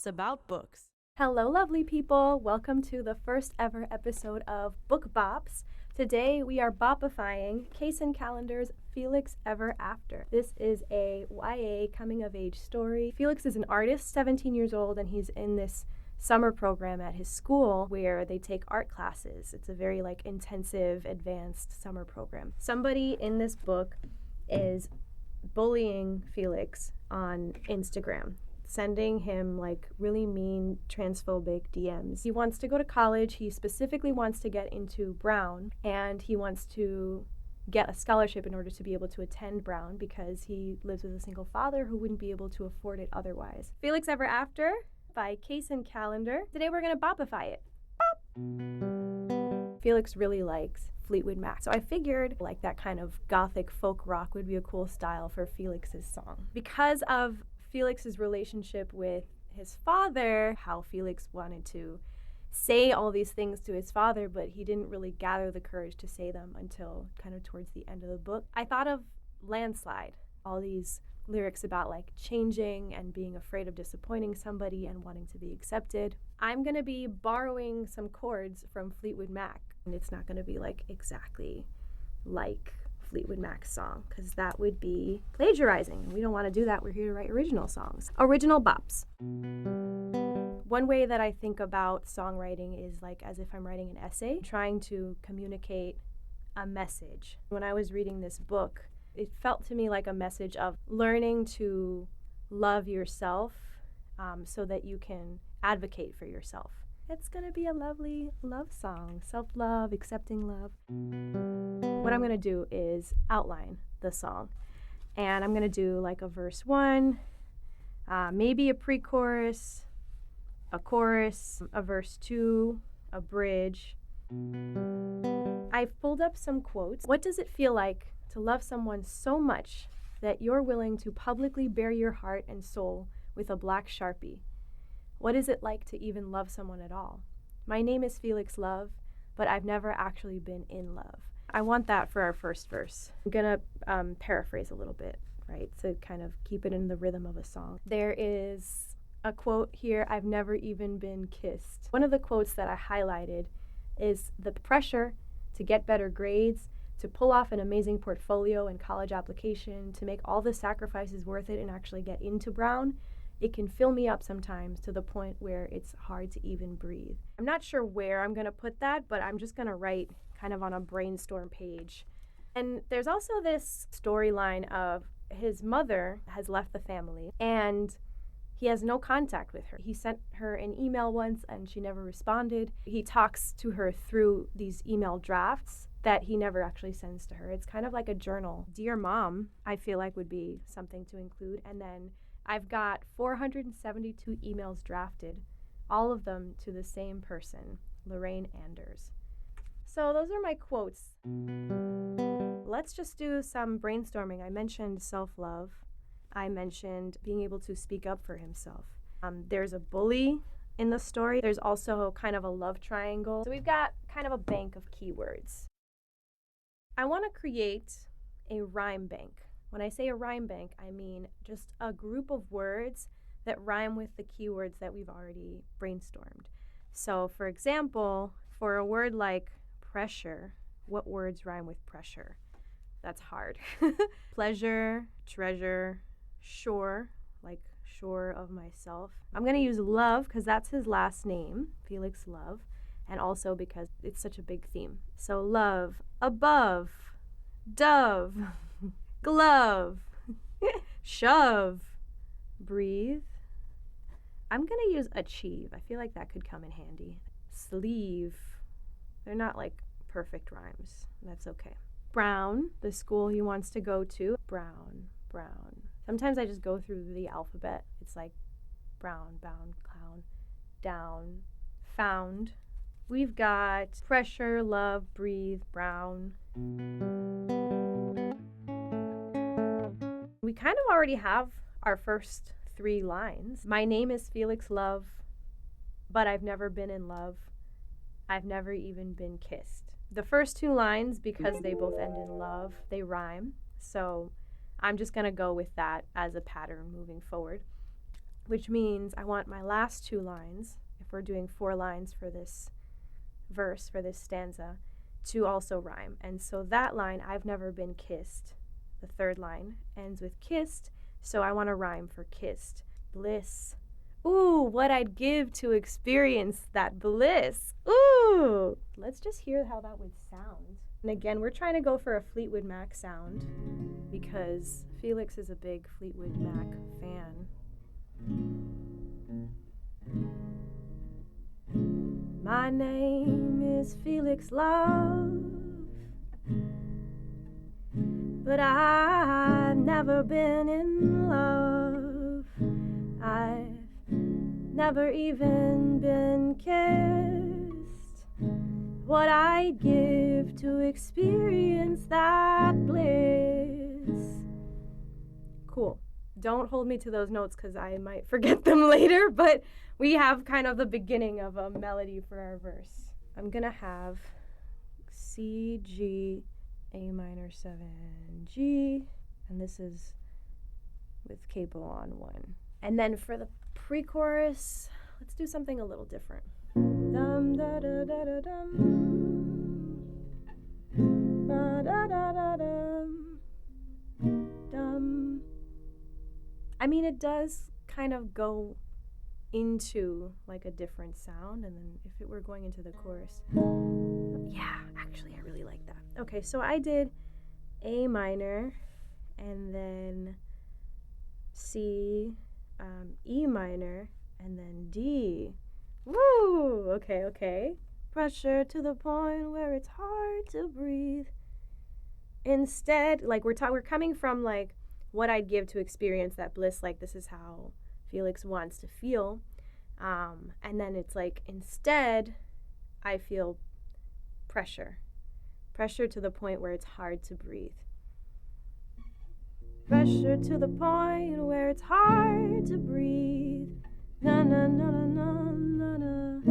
Bops about books. Hello, lovely people. Welcome to the first ever episode of Book Bops. Today we are bopifying Kacen Callender's Felix Ever After. This is a YA coming-of-age story. Felix is an artist, 17 years old, and he's in this summer program at his school where they take art classes. It's a very intensive, advanced summer program. Somebody in this book is bullying Felix on Instagram, sending him really mean transphobic DMs. He wants to go to college. He specifically wants to get into Brown, and he wants to get a scholarship in order to be able to attend Brown because he lives with a single father who wouldn't be able to afford it otherwise. Felix Ever After by Kacen Callender. Today we're going to bopify it. Bop! Felix really likes Fleetwood Mac, so I figured that kind of gothic folk rock would be a cool style for Felix's song. Because of Felix's relationship with his father, how Felix wanted to say all these things to his father, but he didn't really gather the courage to say them until kind of towards the end of the book. I thought of Landslide, all these lyrics about changing and being afraid of disappointing somebody and wanting to be accepted. I'm going to be borrowing some chords from Fleetwood Mac, and it's not going to be exactly like Fleetwood Mac's song, because that would be plagiarizing, and we don't want to do that. We're here to write original songs. Original bops. One way that I think about songwriting is as if I'm writing an essay, trying to communicate a message. When I was reading this book, it felt to me like a message of learning to love yourself so that you can advocate for yourself. It's going to be a lovely love song, self-love, accepting love. What I'm going to do is outline the song. And I'm going to do a verse 1, maybe a pre-chorus, a chorus, a verse 2, a bridge. I've pulled up some quotes. What does it feel like to love someone so much that you're willing to publicly bare your heart and soul with a black Sharpie? What is it like to even love someone at all? My name is Felix Love, but I've never actually been in love. I want that for our first verse. I'm going to paraphrase a little bit, right, to kind of keep it in the rhythm of a song. There is a quote here, I've never even been kissed. One of the quotes that I highlighted is the pressure to get better grades, to pull off an amazing portfolio and college application, to make all the sacrifices worth it and actually get into Brown. It can fill me up sometimes to the point where it's hard to even breathe. I'm not sure where I'm going to put that, but I'm just going to write kind of on a brainstorm page. And there's also this storyline of his mother has left the family and he has no contact with her. He sent her an email once and she never responded. He talks to her through these email drafts that he never actually sends to her. It's kind of like a journal. Dear Mom, I feel would be something to include. And then I've got 472 emails drafted, all of them to the same person, Lorraine Anders. So those are my quotes. Let's just do some brainstorming. I mentioned self-love. I mentioned being able to speak up for himself. There's a bully in the story. There's also kind of a love triangle. So we've got kind of a bank of keywords. I want to create a rhyme bank. When I say a rhyme bank, I mean just a group of words that rhyme with the keywords that we've already brainstormed. So, for example, for a word like pressure, what words rhyme with pressure? That's hard. Pleasure, treasure, sure, sure of myself. I'm going to use love because that's his last name, Felix Love, and also because it's such a big theme. So love, above, dove, glove, shove, breathe. I'm going to use achieve. I feel that could come in handy. Sleeve. They're not perfect rhymes. That's okay. Brown, the school he wants to go to. Brown, brown. Sometimes I just go through the alphabet. It's brown, bound, clown, down, found. We've got pressure, love, breathe, brown. We kind of already have our first 3 lines. My name is Felix Love, but I've never been in love. I've never even been kissed. The first 2 lines, because they both end in love, they rhyme. So I'm just going to go with that as a pattern moving forward. which means I want my last 2 lines, if we're doing 4 lines for this verse, for this stanza, to also rhyme. And so that line, I've never been kissed, the 3rd line, ends with kissed, so I want to rhyme for kissed. Bliss. Ooh, what I'd give to experience that bliss. Ooh! Let's just hear how that would sound. And again, we're trying to go for a Fleetwood Mac sound because Felix is a big Fleetwood Mac fan. My name is Felix Love, but I've never been in love. I've never even been kissed. What I'd give to experience that bliss. Cool. Don't hold me to those notes because I might forget them later, but we have kind of the beginning of a melody for our verse. I'm going to have C, G, A minor 7, G, and this is with capo on 1. And then for the pre-chorus, let's do something a little different. Dum da da da da dum, ba da da da dum, dum. I mean, it does kind of go into like a different sound, and then if it were going into the chorus, yeah, actually, I really like that. Okay, so I did A minor, and then C, E minor, and then D. Woo! Okay. Pressure to the point where it's hard to breathe. Instead, like we're coming from like what I'd give to experience that bliss, like this is how Felix wants to feel. And then it's like, instead, I feel pressure to the point where it's hard to breathe. Pressure to the point where it's hard to breathe. Na na na na na na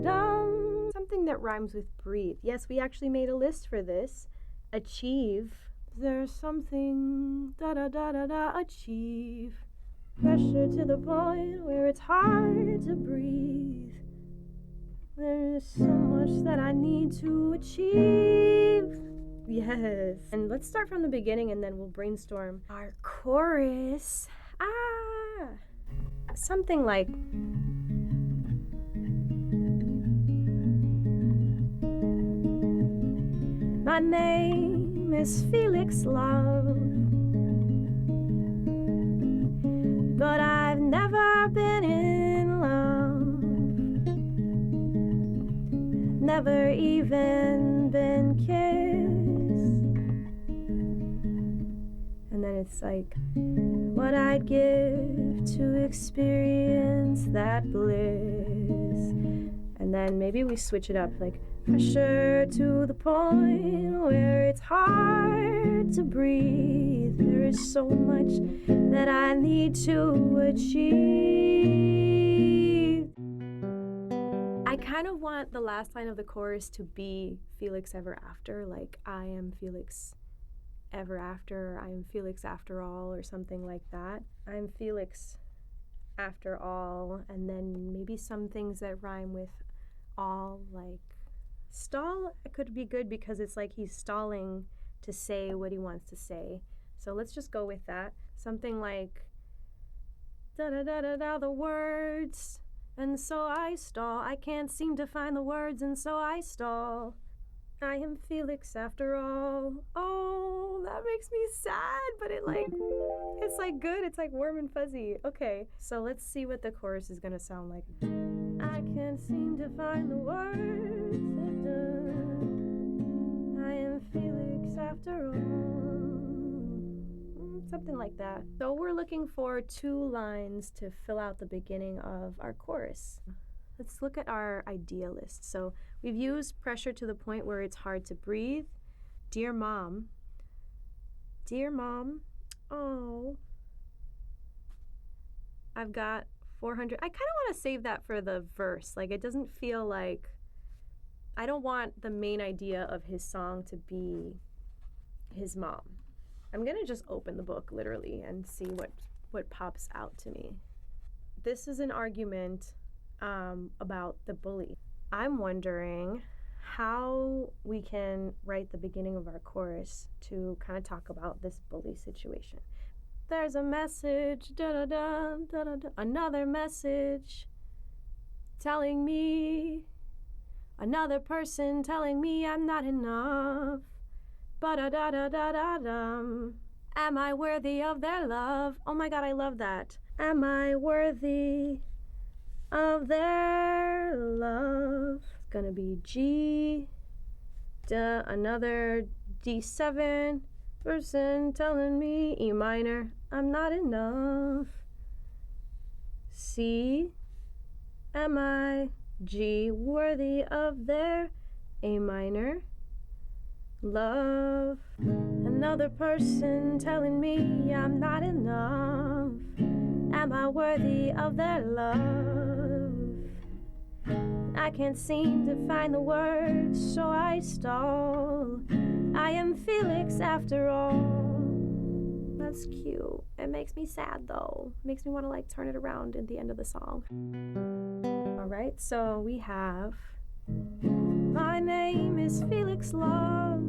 na. Something that rhymes with breathe. Yes, we actually made a list for this. Achieve. There's something da da da da da. Achieve. Pressure to the point where it's hard to breathe. There's so much that I need to achieve. Yes. And let's start from the beginning and then we'll brainstorm our chorus. Something like my name is Felix Love, but I've never been in love, never even been kissed. And then it's like, what I'd give to experience that bliss. And then maybe we switch it up, like pressure to the point where it's hard to breathe. There is so much that I need to achieve. I kind of want the last line of the chorus to be Felix Ever After, like I am Felix Ever After, I am Felix after all, or something like that. I'm Felix after all, and then maybe some things that rhyme with all, like stall could be good because it's like he's stalling to say what he wants to say. So let's just go with that. Something like da da da da da, the words, and so I stall. I can't seem to find the words, and so I stall. I am Felix after all. Oh, that makes me sad, but it's like good. It's like warm and fuzzy. Okay, so let's see what the chorus is gonna sound like. I can't seem to find the words. I am Felix after all. Something like that. So we're looking for 2 lines to fill out the beginning of our chorus. Let's look at our idea list. So we've used pressure to the point where it's hard to breathe. Dear mom. Dear mom. Oh. I've got 400. I kind of want to save that for the verse. Like, it doesn't feel like, I don't want the main idea of his song to be his mom. I'm going to just open the book literally and see what pops out to me. this is an argument about the bully. I'm wondering how we can write the beginning of our chorus to kind of talk about this bully situation. There's a message, da-da-da, da-da-da, another message telling me, another person telling me I'm not enough, ba-da-da-da-da-da-dum. Am I worthy of their love? Oh my God, I love that. Am I worthy of their love? It's gonna be G, another D7, person telling me E minor, I'm not enough. C, am I, G, worthy of their A minor love? Another person telling me I'm not enough. Am I worthy of their love? I can't seem to find the words, so I stall. I am Felix after all. That's cute. It makes me sad though. It makes me want to like turn it around at the end of the song. All right, so we have, my name is Felix Love,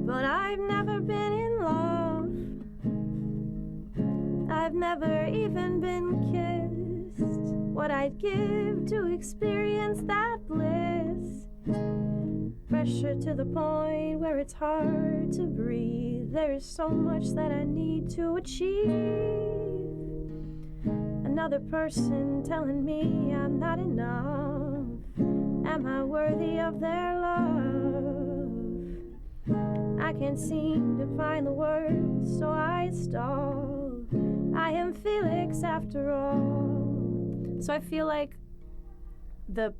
but I've never been in love. I've never even been kissed. What I'd give to experience that bliss. Pressure to the point where it's hard to breathe. There is so much that I need to achieve. Another person telling me I'm not enough. Am I worthy of their love? I can't seem to find the words, so I stall. I am Felix after all. So I feel like the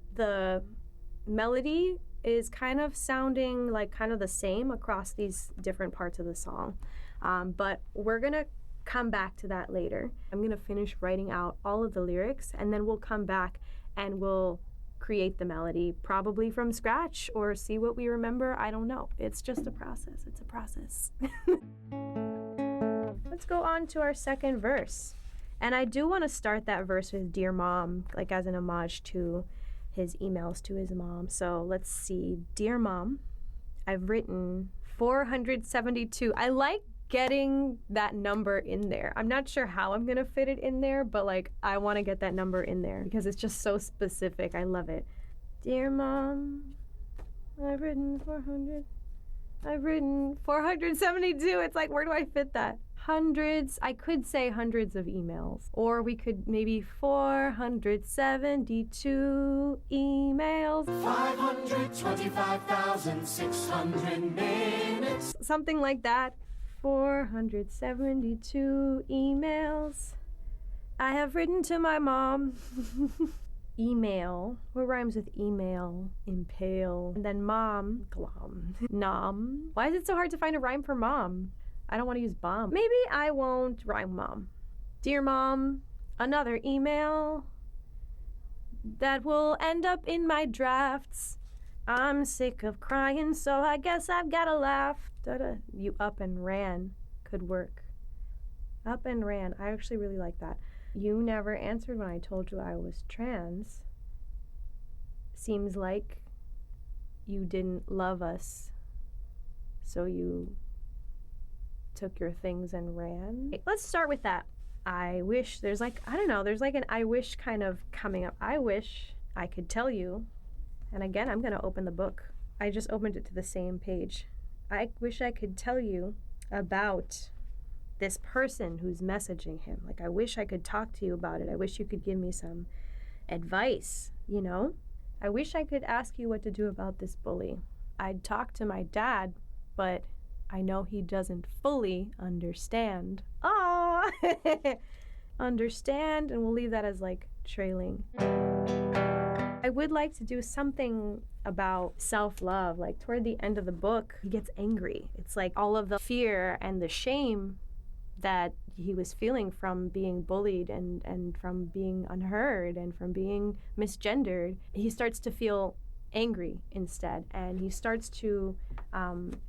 melody is kind of sounding like kind of the same across these different parts of the song. But we're gonna come back to that later. I'm gonna finish writing out all of the lyrics and then we'll come back and we'll create the melody, probably from scratch or see what we remember. I don't know. It's just a process. It's a process. Let's go on to our second verse. And I do want to start that verse with Dear Mom, like as an homage to his emails to his mom. So let's see. Dear Mom, I've written 472. I like getting that number in there. I'm not sure how I'm going to fit it in there, but like I want to get that number in there because it's just so specific. I love it. Dear Mom, I've written 400. I've written 472. It's like, where do I fit that? Hundreds. I could say hundreds of emails. Or we could maybe 472 emails. 525,600 minutes. Something like that. 472 emails I have written to my mom. Email. What rhymes with email? Impale. And then mom. Glom. Nom. Why is it so hard to find a rhyme for mom? I don't want to use bomb. Maybe I won't rhyme mom. Dear Mom, another email that will end up in my drafts. I'm sick of crying, so I guess I've got to laugh. Da-da. You up and ran could work. Up and ran. I actually really like that. You never answered when I told you I was trans. Seems like you didn't love us, so you took your things and ran. Let's start with that. I wish there's like, I don't know, there's like an I wish kind of coming up. I wish I could tell you. And again, I'm going to open the book. I just opened it to the same page. I wish I could tell you about this person who's messaging him. Like, I wish I could talk to you about it. I wish you could give me some advice, you know? I wish I could ask you what to do about this bully. I'd talk to my dad, but I know he doesn't fully understand. Ah, understand, and we'll leave that as like trailing. I would like to do something about self-love. Like toward the end of the book, he gets angry. It's like all of the fear and the shame that he was feeling from being bullied and from being unheard and from being misgendered. He starts to feel angry instead, and he starts to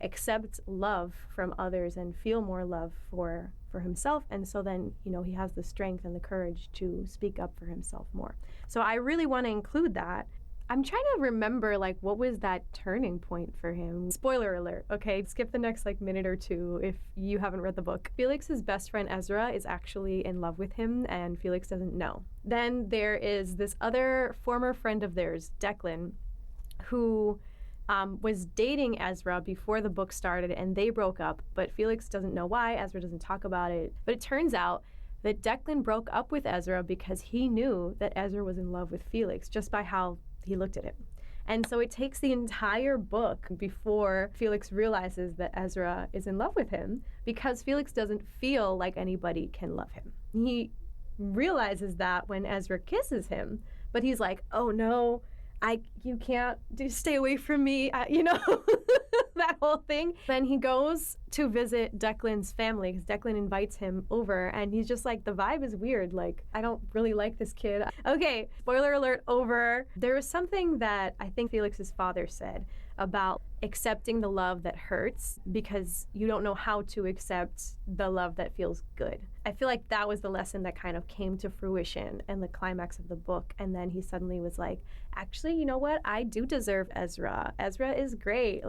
accept love from others and feel more love for for himself. And so then, he has the strength and the courage to speak up for himself more. So I really want to include that. I'm trying to remember, what was that turning point for him? Spoiler alert, okay? Skip the next, minute or two if you haven't read the book. Felix's best friend Ezra is actually in love with him, and Felix doesn't know. Then there is this other former friend of theirs, Declan, who was dating Ezra before the book started, and they broke up, but Felix doesn't know why. Ezra doesn't talk about it. But it turns out that Declan broke up with Ezra because he knew that Ezra was in love with Felix just by how he looked at him. And so it takes the entire book before Felix realizes that Ezra is in love with him, because Felix doesn't feel like anybody can love him. He realizes that when Ezra kisses him, but he's like, oh no, you can't stay away from me, that whole thing. Then he goes to visit Declan's family because Declan invites him over, and he's just like, the vibe is weird. I don't really like this kid. Okay, spoiler alert over. There was something that I think Felix's father said about accepting the love that hurts because you don't know how to accept the love that feels good. I feel like that was the lesson that kind of came to fruition in the climax of the book. And then he suddenly was like, actually, you know what? I do deserve Ezra. Ezra is great.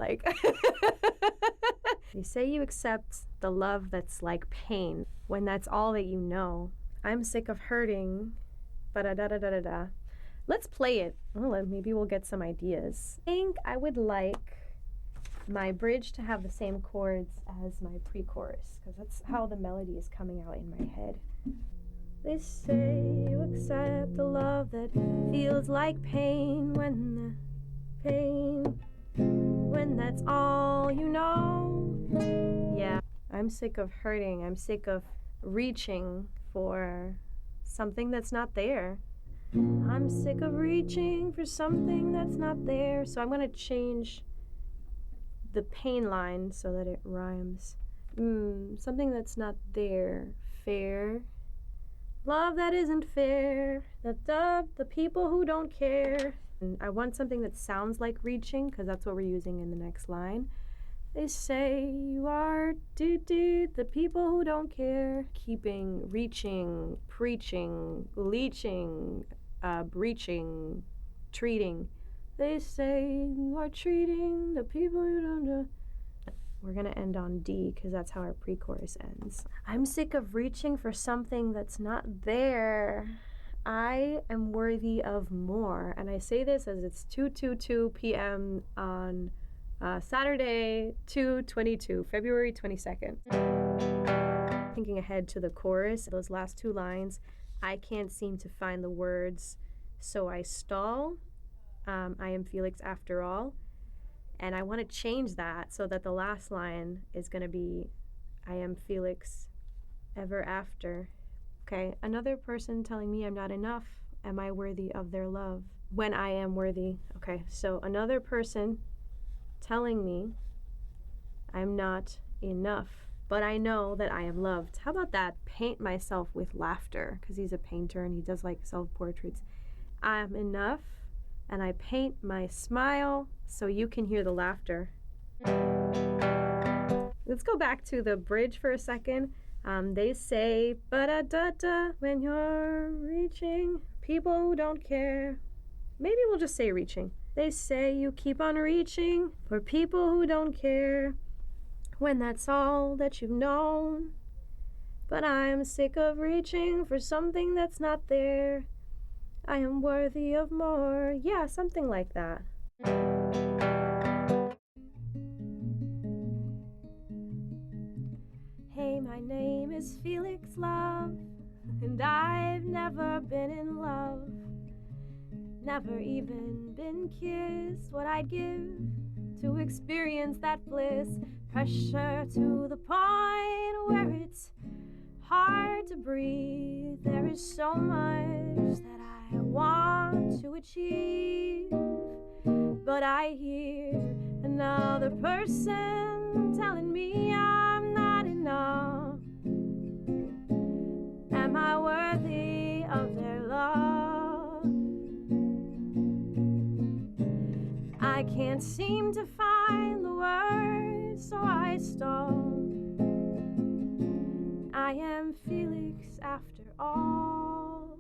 You say you accept the love that's like pain when that's all that you know. I'm sick of hurting. Ba-da-da-da-da-da-da. Let's play it. Well, maybe we'll get some ideas. I think I would like my bridge to have the same chords as my pre-chorus, because that's how the melody is coming out in my head. They say you accept the love that feels like pain when that's all you know. Yeah, I'm sick of hurting. I'm sick of reaching for something that's not there. I'm sick of reaching for something that's not there. So I'm going to change the pain line so that it rhymes. Something that's not there. Fair. Love that isn't fair. The people who don't care. And I want something that sounds like reaching, because that's what we're using in the next line. They say you are the people who don't care. Keeping, reaching, preaching, leeching, breaching, treating. They say you are treating the people who don't know. We're gonna end on D because that's how our pre-chorus ends. I'm sick of reaching for something that's not there. I am worthy of more. And I say this as it's 2:22 p.m. on Saturday, 2/22, February 22nd. Thinking ahead to the chorus, those last two lines, I can't seem to find the words, so I stall. I am Felix after all. And I want to change that so that the last line is going to be, I am Felix ever after. Okay, another person telling me I'm not enough. Am I worthy of their love? When I am worthy. Okay, so another person telling me I'm not enough, but I know that I am loved. How about that? Paint myself with laughter, because he's a painter and he does self-portraits. I am enough, and I paint my smile so you can hear the laughter. Let's go back to the bridge for a second. They say, ba-da-da-da, when you're reaching, people who don't care. Maybe we'll just say reaching. They say you keep on reaching for people who don't care, when that's all that you've known. But I'm sick of reaching for something that's not there. I am worthy of more. Yeah, something like that. Hey, my name is Felix Love, and I've never been in love. Never even been kissed. What I'd give to experience that bliss. Pressure to the point where it's hard to breathe. There is so much that I want to achieve, but I hear another person telling me I'm not enough. Am I worthy of their love? I can't seem to find the words, so I stall. I after all.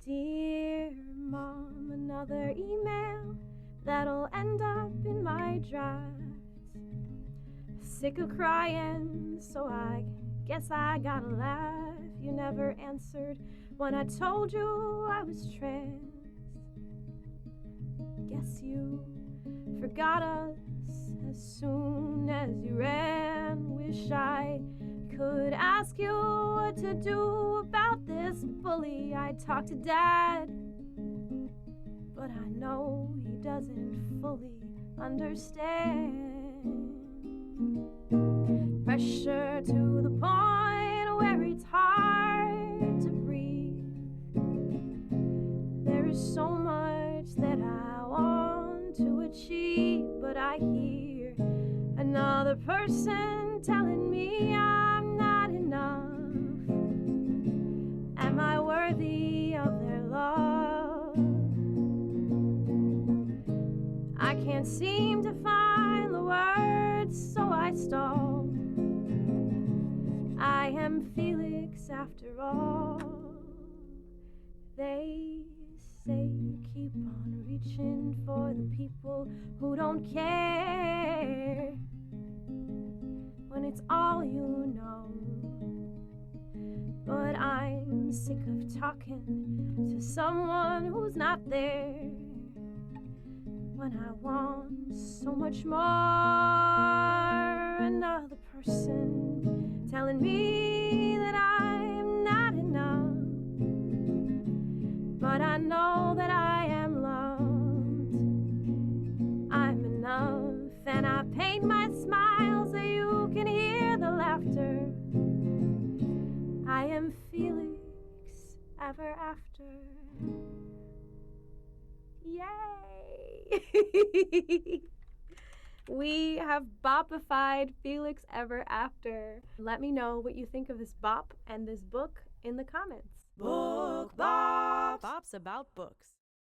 Dear Mom, another email that'll end up in my drafts. Sick of crying, so I guess I gotta laugh. You never answered when I told you I was trans. Guess you forgot us as soon as you ran. Wish I could ask you what to do about this bully. I talked to Dad, but I know he doesn't fully understand. Pressure to the point where it's hard to breathe. There is so much that I want to achieve, but I hear another person telling me I'm not enough. Am I worthy of their love? I can't seem to find the words, so I stall. I am Felix after all. They say keep on reaching for the people who don't care when it's all you know. But I'm sick of talking to someone who's not there when I want so much more. Another person telling me that I'm not enough, but I know that I am loved. I'm enough, and I paint my smile so you can hear the laughter. I am Felix Ever After. Yay! We have bopified Felix Ever After. Let me know what you think of this bop and this book in the comments. Book Bops. Bops about books.